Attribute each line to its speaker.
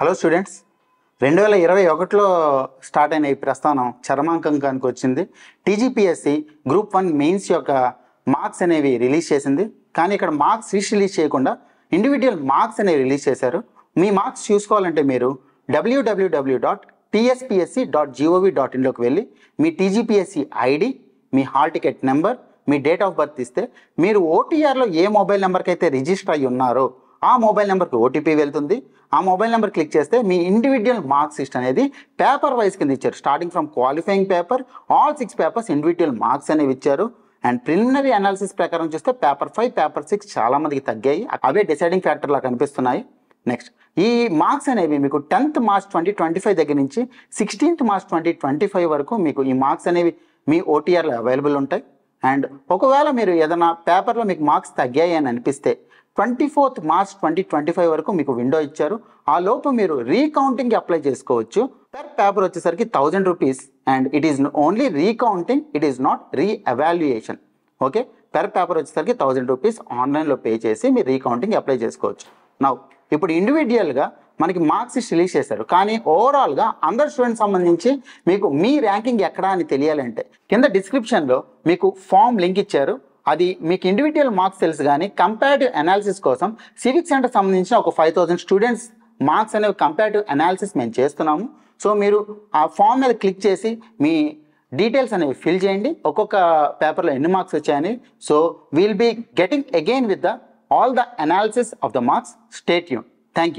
Speaker 1: Hello students, 2021లో start అయిన ఈ ప్రస్థానం చరమాంకంకానికి వచ్చింది. టీజీపీఎస్సీ గ్రూప్ 1 మెయిన్స్ యొక్క మార్క్స్ అనేవి రిలీజ్ చేసింది. కానీ ఇక్కడ మార్క్స్ రిలీజ్ చేయకుండా ఇండివిజువల్ మార్క్స్ అనేవి రిలీజ్ చేశారు. మీ మార్క్స్ చూసుకోవాలంటే మీరు www.tspsc.gov.in లోకి వెళ్ళి మీ టీజీపీఎస్సీ ఐడి, మీ హాల్ టికెట్ నెంబర్, మీ డేట్ ఆఫ్ బర్త్ ఇస్తే మీరు ఓటీఆర్లో ఏ మొబైల్ నెంబర్కి అయితే రిజిస్టర్ అయ్యి ఉన్నారో ఆ మొబైల్ నెంబర్కి ఓటీపీ వెళ్తుంది. ఆ మొబైల్ నెంబర్ క్లిక్ చేస్తే మీ ఇండివిజువల్ మార్క్స్ లిస్ట్ అనేది పేపర్ వైజ్ కింద ఇచ్చారు. Starting from qualifying paper all 6 papers individual marks అనేవి ఇచ్చారు. అండ్ ప్రిలిమినరీ అనాలిసిస్ ప్రకారం చూస్తే పేపర్ 5, పేపర్ 6 చాలా మందికి తగ్గాయి. అవే డిసైడింగ్ ఫ్యాక్టర్ లా కనిపిస్తున్నాయి. నెక్స్ట్, ఈ మార్క్స్ అనేవి మీకు 10th మార్చ్ 2025 దగ్గర నుంచి 16th మార్చ్ 2025 వరకు మీకు ఈ మార్క్స్ అనేవి మీ ఓటీఆర్లో అవైలబుల్ ఉంటాయి. అండ్ ఒకవేళ మీరు ఏదైనా పేపర్లో మీకు మార్క్స్ తగ్గాయి అని అనిపిస్తే 24th మార్చ్ 2025 వరకు మీకు విండో ఇచ్చారు. ఆ లోపు మీరు రీకౌంటింగ్కి అప్లై చేసుకోవచ్చు. పర్ పేపర్ వచ్చేసరికి 1000 rupees. And it is only recounting, it is not re-evaluation. Okay, per paper వచ్చేసరికి 1000 రూపీస్ ఆన్లైన్లో పే చేసి మీరు రీకౌంటింగ్ అప్లై చేసుకోవచ్చు. ఇప్పుడు ఇండివిజువల్గా మనకి మార్క్స్ రిలీజ్ చేశారు. కానీ ఓవరాల్గా అందరు స్టూడెంట్స్ సంబంధించి మీకు మీ ర్యాంకింగ్ ఎక్కడా అని తెలియాలంటే కింద డిస్క్రిప్షన్లో మీకు ఫామ్ లింక్ ఇచ్చారు. అది మీకు ఇండివిజువల్ మార్క్స్ తెలుసు, కానీ కంపారిటివ్ అనాలిసిస్ కోసం సివిక్ సెంటర్ సంబంధించిన ఒక 5000 స్టూడెంట్స్ మార్క్స్ అనేవి కంపారిటివ్ అనాలిసిస్ మేము చేస్తున్నాము. సో మీరు ఆ ఫామ్ మీద క్లిక్ చేసి మీ డీటెయిల్స్ అనేవి ఫిల్ చేయండి, ఒక్కొక్క పేపర్లో ఎన్ని మార్క్స్ వచ్చాయని. So we'll be getting again with the all the analysis of the marks. Stay tune. Thank you.